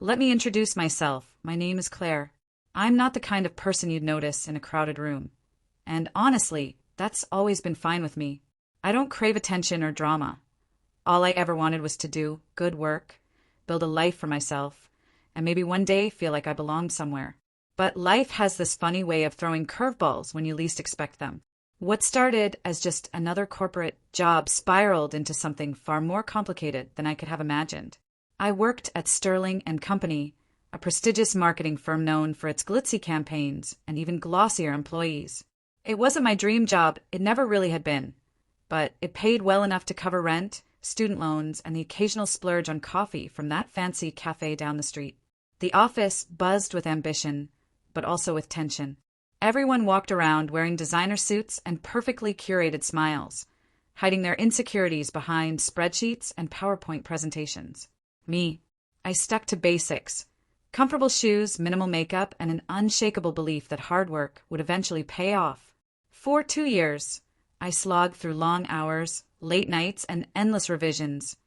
Let me introduce myself. My name is Claire. I'm not the kind of person you'd notice in a crowded room. And honestly, that's always been fine with me. I don't crave attention or drama. All I ever wanted was to do good work, build a life for myself, and maybe one day feel like I belonged somewhere. But life has this funny way of throwing curveballs when you least expect them. What started as just another corporate job spiraled into something far more complicated than I could have imagined. I worked at Sterling and Company, a prestigious marketing firm known for its glitzy campaigns and even glossier employees. It wasn't my dream job, it never really had been. But it paid well enough to cover rent, student loans, and the occasional splurge on coffee from that fancy cafe down the street. The office buzzed with ambition, but also with tension. Everyone walked around wearing designer suits and perfectly curated smiles, hiding their insecurities behind spreadsheets and PowerPoint presentations. Me, I stuck to basics: comfortable shoes, minimal makeup, and an unshakable belief that hard work would eventually pay off. For 2 years, I slogged through long hours, late nights, and endless revisions,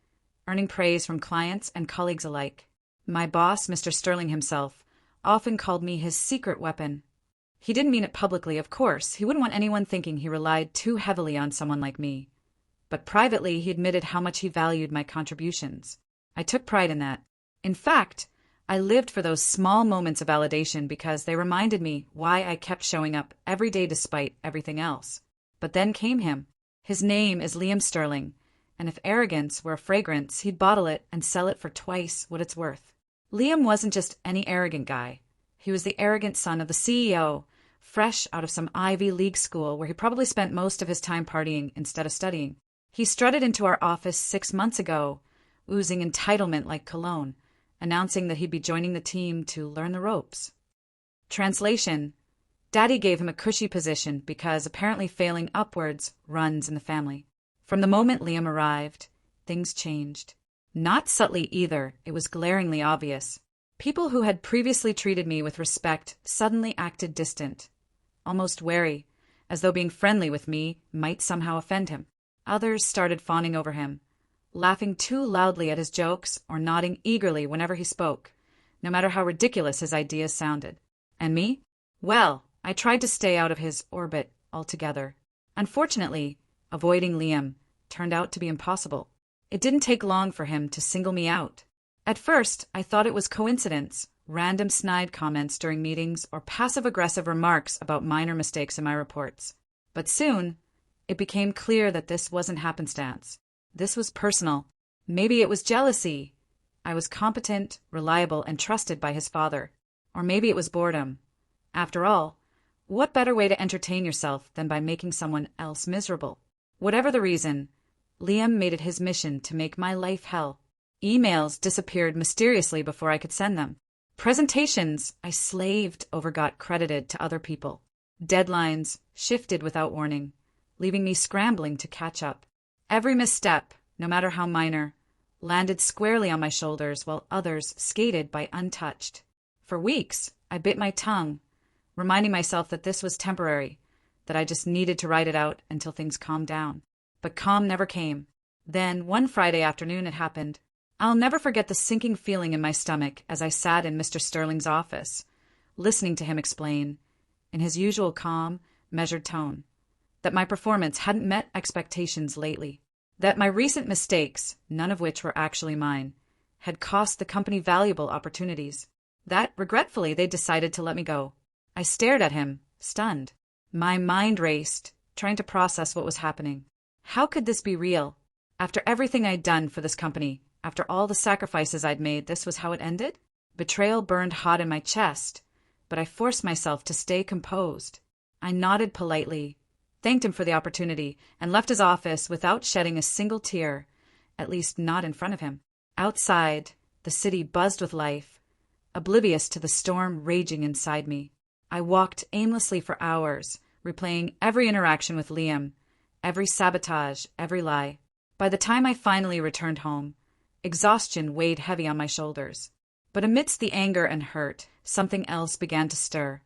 earning praise from clients and colleagues alike. My boss, Mr. Sterling himself, often called me his secret weapon. He didn't mean it publicly, of course. He wouldn't want anyone thinking he relied too heavily on someone like me. But privately, he admitted how much he valued my contributions. I took pride in that. In fact, I lived for those small moments of validation because they reminded me why I kept showing up every day despite everything else. But then came him. His name is Liam Sterling, and if arrogance were a fragrance, he'd bottle it and sell it for twice what it's worth. Liam wasn't just any arrogant guy. He was the arrogant son of the CEO, fresh out of some Ivy League school where he probably spent most of his time partying instead of studying. He strutted into our office 6 months ago, oozing entitlement like cologne, announcing that he'd be joining the team to learn the ropes. Translation: Daddy gave him a cushy position because apparently failing upwards runs in the family. From the moment Liam arrived, things changed. Not subtly either, it was glaringly obvious. People who had previously treated me with respect suddenly acted distant, almost wary, as though being friendly with me might somehow offend him. Others started fawning over him, laughing too loudly at his jokes or nodding eagerly whenever he spoke, no matter how ridiculous his ideas sounded. And me? Well, I tried to stay out of his orbit altogether. Unfortunately, avoiding Liam turned out to be impossible. It didn't take long for him to single me out. At first, I thought it was coincidence, random snide comments during meetings, or passive-aggressive remarks about minor mistakes in my reports. But soon, it became clear that this wasn't happenstance. This was personal. Maybe it was jealousy. I was competent, reliable, and trusted by his father. Or maybe it was boredom. After all, what better way to entertain yourself than by making someone else miserable? Whatever the reason, Liam made it his mission to make my life hell. Emails disappeared mysteriously before I could send them. Presentations I slaved over got credited to other people. Deadlines shifted without warning, leaving me scrambling to catch up. Every misstep, no matter how minor, landed squarely on my shoulders while others skated by untouched. For weeks, I bit my tongue, reminding myself that this was temporary, that I just needed to ride it out until things calmed down. But calm never came. Then, one Friday afternoon, it happened. I'll never forget the sinking feeling in my stomach as I sat in Mr. Sterling's office, listening to him explain, in his usual calm, measured tone, that my performance hadn't met expectations lately, that my recent mistakes, none of which were actually mine, had cost the company valuable opportunities, that, regretfully, they decided to let me go. I stared at him, stunned. My mind raced, trying to process what was happening. How could this be real? After everything I'd done for this company, after all the sacrifices I'd made, this was how it ended? Betrayal burned hot in my chest, but I forced myself to stay composed. I nodded politely, thanked him for the opportunity, and left his office without shedding a single tear, at least not in front of him. Outside, the city buzzed with life, oblivious to the storm raging inside me. I walked aimlessly for hours, replaying every interaction with Liam, every sabotage, every lie. By the time I finally returned home, exhaustion weighed heavy on my shoulders. But amidst the anger and hurt, something else began to stir.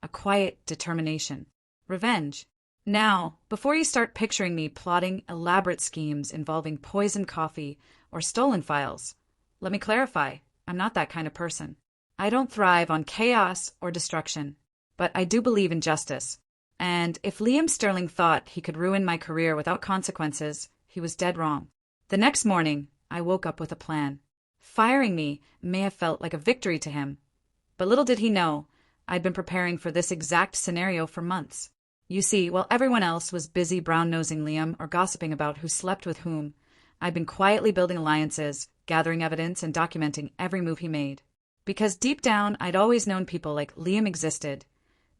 A quiet determination. Revenge. Now, before you start picturing me plotting elaborate schemes involving poisoned coffee or stolen files, let me clarify. I'm not that kind of person. I don't thrive on chaos or destruction, but I do believe in justice. And if Liam Sterling thought he could ruin my career without consequences, he was dead wrong. The next morning, I woke up with a plan. Firing me may have felt like a victory to him, but little did he know, I'd been preparing for this exact scenario for months. You see, while everyone else was busy brown-nosing Liam or gossiping about who slept with whom, I'd been quietly building alliances, gathering evidence, and documenting every move he made. Because deep down, I'd always known people like Liam existed.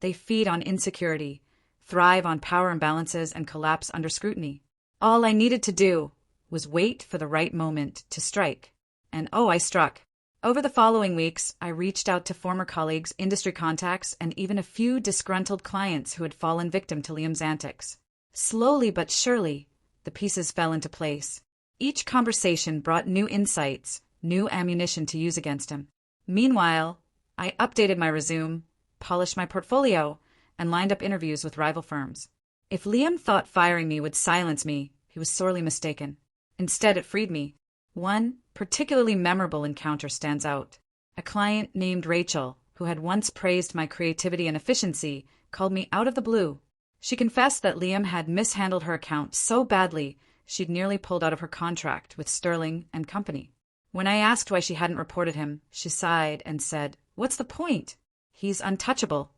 They feed on insecurity, thrive on power imbalances, and collapse under scrutiny. All I needed to do was wait for the right moment to strike. And I struck. Over the following weeks, I reached out to former colleagues, industry contacts, and even a few disgruntled clients who had fallen victim to Liam's antics. Slowly but surely, the pieces fell into place. Each conversation brought new insights, new ammunition to use against him. Meanwhile, I updated my resume, polished my portfolio, and lined up interviews with rival firms. If Liam thought firing me would silence me, he was sorely mistaken. Instead, it freed me. One particularly memorable encounter stands out. A client named Rachel, who had once praised my creativity and efficiency, called me out of the blue. She confessed that Liam had mishandled her account so badly she'd nearly pulled out of her contract with Sterling and Company. When I asked why she hadn't reported him, she sighed and said, "What's the point? He's untouchable."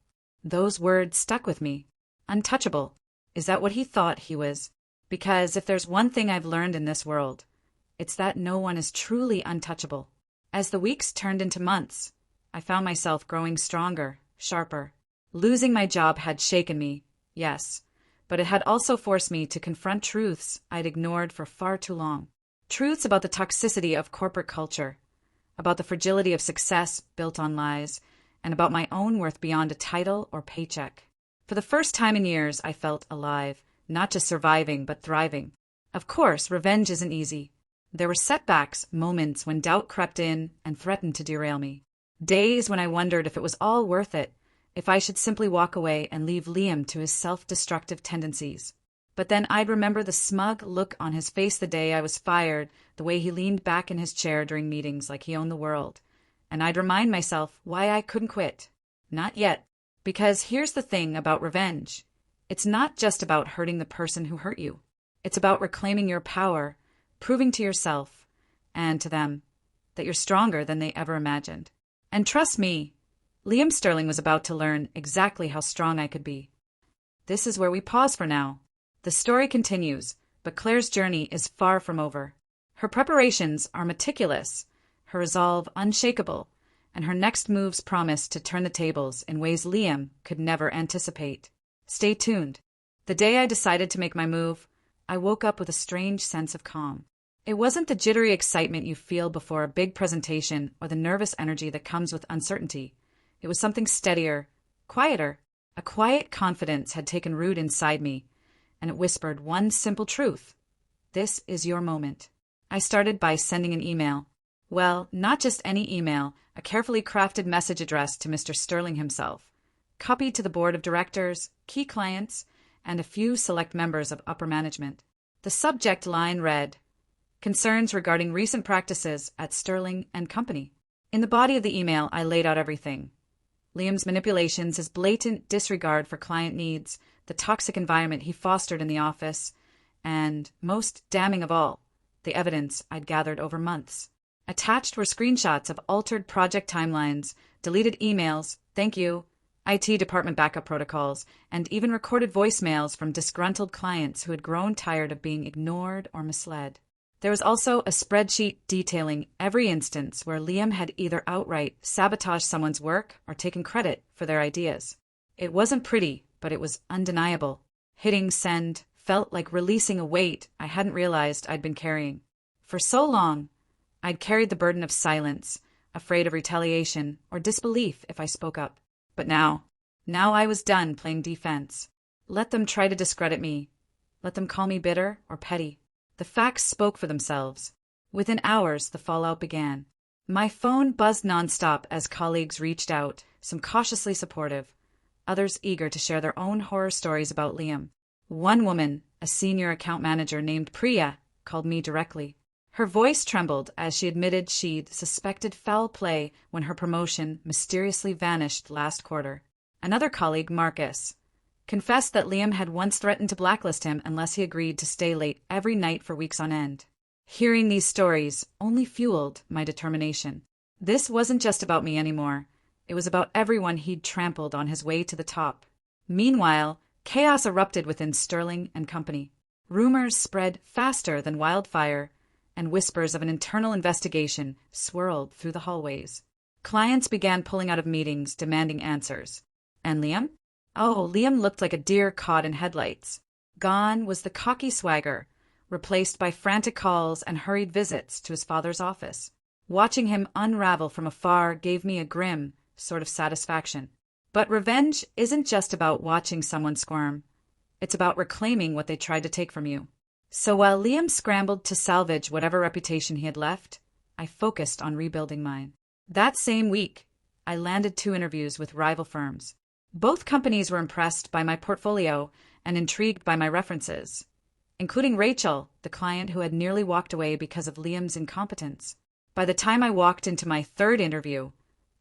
Those words stuck with me. Untouchable. Is that what he thought he was? Because if there's one thing I've learned in this world, it's that no one is truly untouchable. As the weeks turned into months, I found myself growing stronger, sharper. Losing my job had shaken me, yes, but it had also forced me to confront truths I'd ignored for far too long. Truths about the toxicity of corporate culture, about the fragility of success built on lies, and about my own worth beyond a title or paycheck. For the first time in years, I felt alive, not just surviving, but thriving. Of course, revenge isn't easy. There were setbacks, moments when doubt crept in and threatened to derail me. Days when I wondered if it was all worth it, if I should simply walk away and leave Liam to his self-destructive tendencies. But then I'd remember the smug look on his face the day I was fired, the way he leaned back in his chair during meetings like he owned the world. And I'd remind myself why I couldn't quit. Not yet. Because here's the thing about revenge. It's not just about hurting the person who hurt you. It's about reclaiming your power, proving to yourself and to them that you're stronger than they ever imagined. And trust me, Liam Sterling was about to learn exactly how strong I could be. This is where we pause for now. The story continues, but Claire's journey is far from over. Her preparations are meticulous, her resolve unshakable, and her next moves promise to turn the tables in ways Liam could never anticipate. Stay tuned. The day I decided to make my move, I woke up with a strange sense of calm. It wasn't the jittery excitement you feel before a big presentation or the nervous energy that comes with uncertainty. It was something steadier, quieter. A quiet confidence had taken root inside me, and it whispered one simple truth. This is your moment. I started by sending an email. Well, not just any email, a carefully crafted message addressed to Mr. Sterling himself, copied to the board of directors, key clients, and a few select members of upper management. The subject line read, "Concerns regarding recent practices at Sterling and Company." In the body of the email, I laid out everything. Liam's manipulations, his blatant disregard for client needs, the toxic environment he fostered in the office, and, most damning of all, the evidence I'd gathered over months. Attached were screenshots of altered project timelines, deleted emails, thank you, IT department backup protocols, and even recorded voicemails from disgruntled clients who had grown tired of being ignored or misled. There was also a spreadsheet detailing every instance where Liam had either outright sabotaged someone's work or taken credit for their ideas. It wasn't pretty, but it was undeniable. Hitting send felt like releasing a weight I hadn't realized I'd been carrying. For so long, I'd carried the burden of silence, afraid of retaliation or disbelief if I spoke up. But now I was done playing defense. Let them try to discredit me. Let them call me bitter or petty. The facts spoke for themselves. Within hours, the fallout began. My phone buzzed nonstop as colleagues reached out, some cautiously supportive, others eager to share their own horror stories about Liam. One woman, a senior account manager named Priya, called me directly. Her voice trembled as she admitted she'd suspected foul play when her promotion mysteriously vanished last quarter. Another colleague, Marcus, confessed that Liam had once threatened to blacklist him unless he agreed to stay late every night for weeks on end. Hearing these stories only fueled my determination. This wasn't just about me anymore. It was about everyone he'd trampled on his way to the top. Meanwhile, chaos erupted within Sterling and Company. Rumors spread faster than wildfire, and whispers of an internal investigation swirled through the hallways. Clients began pulling out of meetings, demanding answers. And Liam? Oh, Liam looked like a deer caught in headlights. Gone was the cocky swagger, replaced by frantic calls and hurried visits to his father's office. Watching him unravel from afar gave me a grim sort of satisfaction. But revenge isn't just about watching someone squirm. It's about reclaiming what they tried to take from you. So while Liam scrambled to salvage whatever reputation he had left, I focused on rebuilding mine. That same week, I landed 2 interviews with rival firms. Both companies were impressed by my portfolio and intrigued by my references, including Rachel, the client who had nearly walked away because of Liam's incompetence. By the time I walked into my 3rd interview,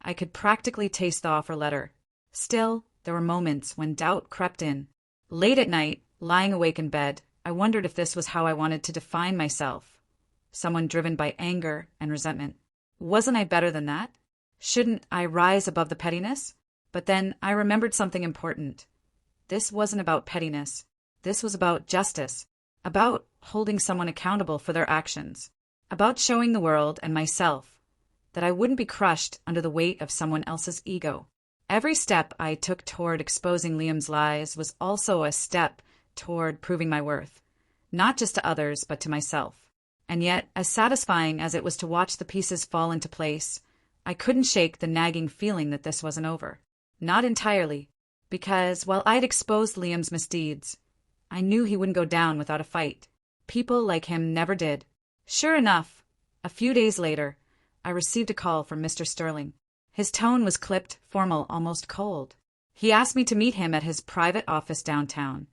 I could practically taste the offer letter. Still, there were moments when doubt crept in. Late at night, lying awake in bed, I wondered if this was how I wanted to define myself. Someone driven by anger and resentment. Wasn't I better than that? Shouldn't I rise above the pettiness? But then I remembered something important. This wasn't about pettiness. This was about justice. About holding someone accountable for their actions. About showing the world and myself that I wouldn't be crushed under the weight of someone else's ego. Every step I took toward exposing Liam's lies was also a step toward proving my worth, not just to others, but to myself. And yet, as satisfying as it was to watch the pieces fall into place, I couldn't shake the nagging feeling that this wasn't over. Not entirely, because while I'd exposed Liam's misdeeds, I knew he wouldn't go down without a fight. People like him never did. Sure enough, a few days later, I received a call from Mr. Sterling. His tone was clipped, formal, almost cold. He asked me to meet him at his private office downtown,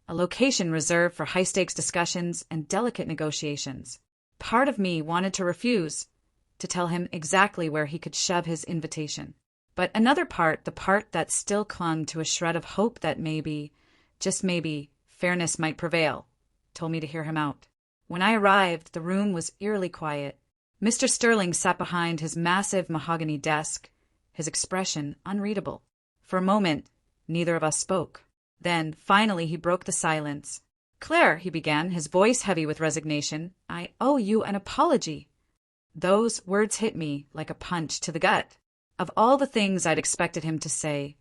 a location reserved for high-stakes discussions and delicate negotiations. Part of me wanted to refuse, to tell him exactly where he could shove his invitation. But another part, the part that still clung to a shred of hope that maybe, just maybe, fairness might prevail, told me to hear him out. When I arrived, the room was eerily quiet. Mr. Sterling sat behind his massive mahogany desk, his expression unreadable. For a moment, neither of us spoke. Then, finally, he broke the silence. "Claire," he began, his voice heavy with resignation, "I owe you an apology." Those words hit me like a punch to the gut. Of all the things I'd expected him to say,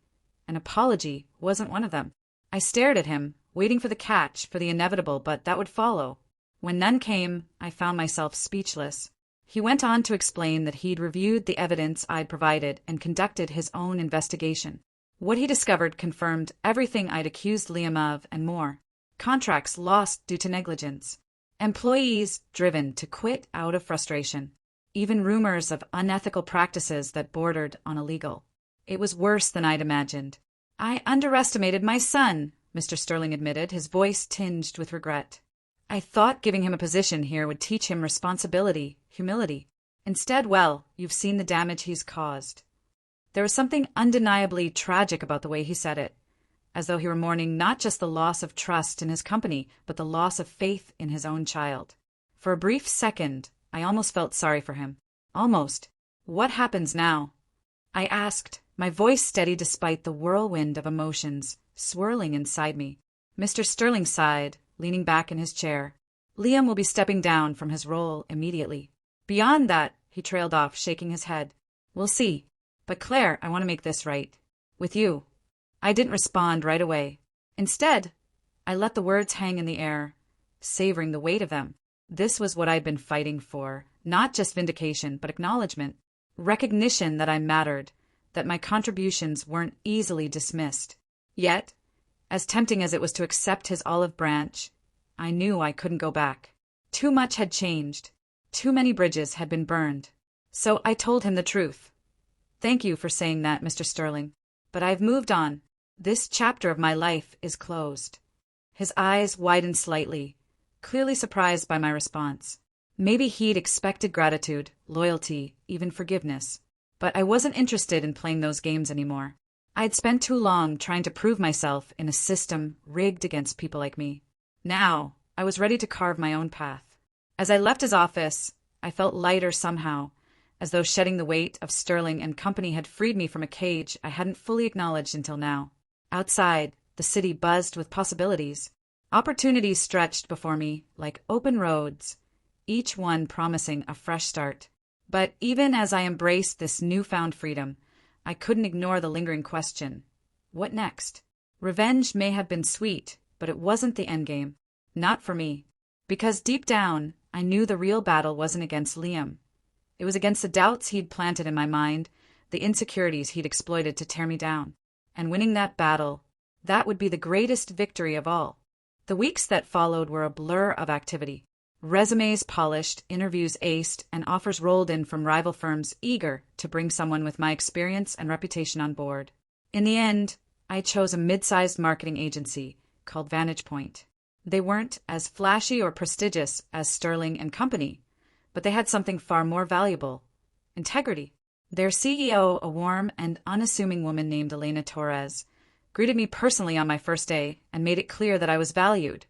an apology wasn't one of them. I stared at him, waiting for the catch, for the inevitable, but that would follow. When none came, I found myself speechless. He went on to explain that he'd reviewed the evidence I'd provided and conducted his own investigation. What he discovered confirmed everything I'd accused Liam of and more. Contracts lost due to negligence. Employees driven to quit out of frustration. Even rumors of unethical practices that bordered on illegal. It was worse than I'd imagined. "I underestimated my son," Mr. Sterling admitted, his voice tinged with regret. "I thought giving him a position here would teach him responsibility, humility. Instead, well, you've seen the damage he's caused." There was something undeniably tragic about the way he said it, as though he were mourning not just the loss of trust in his company, but the loss of faith in his own child. For a brief second, I almost felt sorry for him. Almost. "What happens now?" I asked, my voice steady despite the whirlwind of emotions swirling inside me. Mr. Sterling sighed, leaning back in his chair. "Liam will be stepping down from his role immediately. Beyond that," he trailed off, shaking his head, "we'll see. But Claire, I want to make this right. With you." I didn't respond right away. Instead, I let the words hang in the air, savoring the weight of them. This was what I'd been fighting for, not just vindication, but acknowledgement. Recognition that I mattered, that my contributions weren't easily dismissed. Yet, as tempting as it was to accept his olive branch, I knew I couldn't go back. Too much had changed. Too many bridges had been burned. So I told him the truth. "Thank you for saying that, Mr. Sterling. But I've moved on. This chapter of my life is closed." His eyes widened slightly, clearly surprised by my response. Maybe he'd expected gratitude, loyalty, even forgiveness. But I wasn't interested in playing those games anymore. I'd spent too long trying to prove myself in a system rigged against people like me. Now, I was ready to carve my own path. As I left his office, I felt lighter somehow, as though shedding the weight of Sterling and company had freed me from a cage I hadn't fully acknowledged until now. Outside, the city buzzed with possibilities. Opportunities stretched before me like open roads, each one promising a fresh start. But even as I embraced this newfound freedom, I couldn't ignore the lingering question: what next? Revenge may have been sweet, but it wasn't the endgame. Not for me. Because deep down, I knew the real battle wasn't against Liam. It was against the doubts he'd planted in my mind, the insecurities he'd exploited to tear me down. And winning that battle, that would be the greatest victory of all. The weeks that followed were a blur of activity. Resumes polished, interviews aced, and offers rolled in from rival firms eager to bring someone with my experience and reputation on board. In the end, I chose a mid-sized marketing agency called Vantage Point. They weren't as flashy or prestigious as Sterling and Company, but they had something far more valuable: integrity. Their CEO, a warm and unassuming woman named Elena Torres, greeted me personally on my first day and made it clear that I was valued,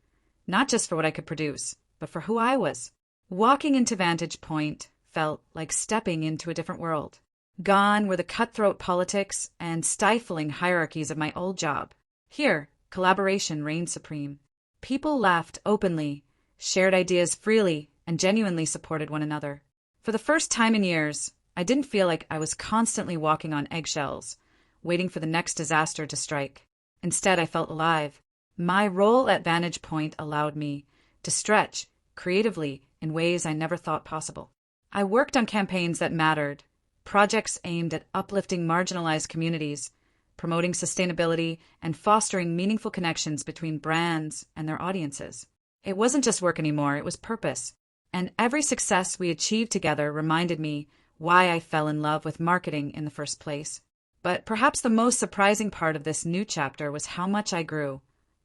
not just for what I could produce, but for who I was. Walking into Vantage Point felt like stepping into a different world. Gone were the cutthroat politics and stifling hierarchies of my old job. Here, collaboration reigned supreme. People laughed openly, shared ideas freely, and genuinely supported one another. For the first time in years, I didn't feel like I was constantly walking on eggshells, waiting for the next disaster to strike. Instead, I felt alive. My role at Vantage Point allowed me to stretch creatively in ways I never thought possible. I worked on campaigns that mattered, projects aimed at uplifting marginalized communities, promoting sustainability, and fostering meaningful connections between brands and their audiences. It wasn't just work anymore, it was purpose. And every success we achieved together reminded me why I fell in love with marketing in the first place. But perhaps the most surprising part of this new chapter was how much I grew,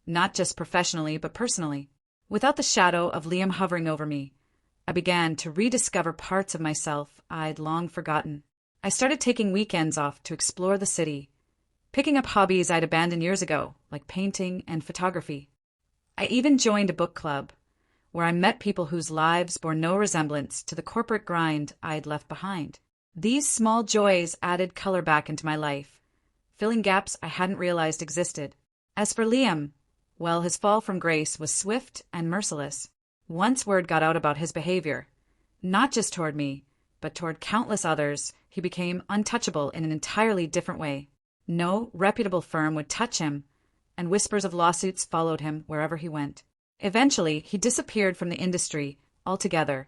not just professionally, but personally. Without the shadow of Liam hovering over me, I began to rediscover parts of myself I'd long forgotten. I started taking weekends off to explore the city, picking up hobbies I'd abandoned years ago, like painting and photography. I even joined a book club, where I met people whose lives bore no resemblance to the corporate grind I'd left behind. These small joys added color back into my life, filling gaps I hadn't realized existed. As for Liam, well, his fall from grace was swift and merciless. Once word got out about his behavior, not just toward me, but toward countless others, he became untouchable in an entirely different way. No reputable firm would touch him, and whispers of lawsuits followed him wherever he went. Eventually, he disappeared from the industry altogether,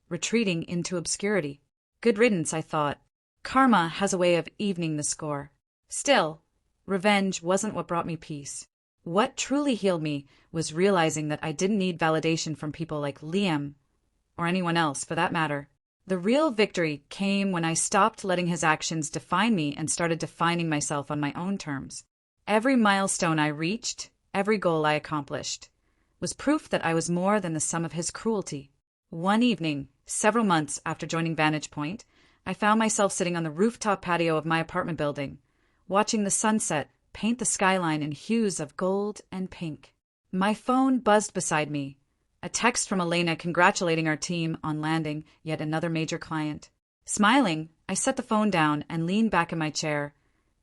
retreating into obscurity. Good riddance, I thought. Karma has a way of evening the score. Still, revenge wasn't what brought me peace. What truly healed me was realizing that I didn't need validation from people like Liam, or anyone else for that matter. The real victory came when I stopped letting his actions define me and started defining myself on my own terms. Every milestone I reached, every goal I accomplished, was proof that I was more than the sum of his cruelty. One evening, several months after joining Vantage Point, I found myself sitting on the rooftop patio of my apartment building, watching the sunset paint the skyline in hues of gold and pink. My phone buzzed beside me, a text from Elena congratulating our team on landing yet another major client. Smiling, I set the phone down and leaned back in my chair,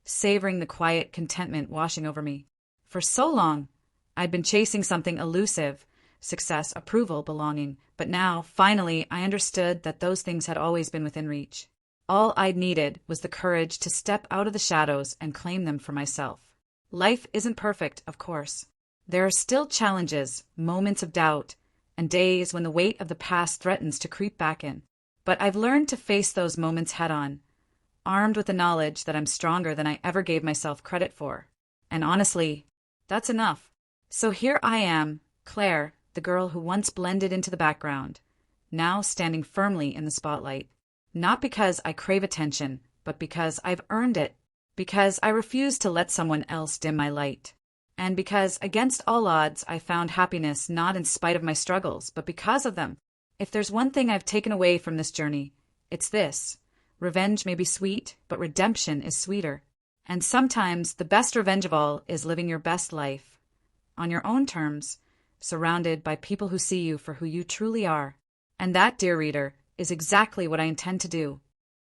savoring the quiet contentment washing over me. For so long, I'd been chasing something elusive: success, approval, belonging. But now, finally, I understood that those things had always been within reach. All I'd needed was the courage to step out of the shadows and claim them for myself. Life isn't perfect, of course. There are still challenges, moments of doubt, and days when the weight of the past threatens to creep back in. But I've learned to face those moments head-on, armed with the knowledge that I'm stronger than I ever gave myself credit for. And honestly, that's enough. So here I am, Claire, the girl who once blended into the background, now standing firmly in the spotlight. Not because I crave attention, but because I've earned it. Because I refuse to let someone else dim my light. And because, against all odds, I found happiness not in spite of my struggles, but because of them. If there's one thing I've taken away from this journey, it's this. Revenge may be sweet, but redemption is sweeter. And sometimes the best revenge of all is living your best life, on your own terms, surrounded by people who see you for who you truly are. And that, dear reader, is exactly what I intend to do.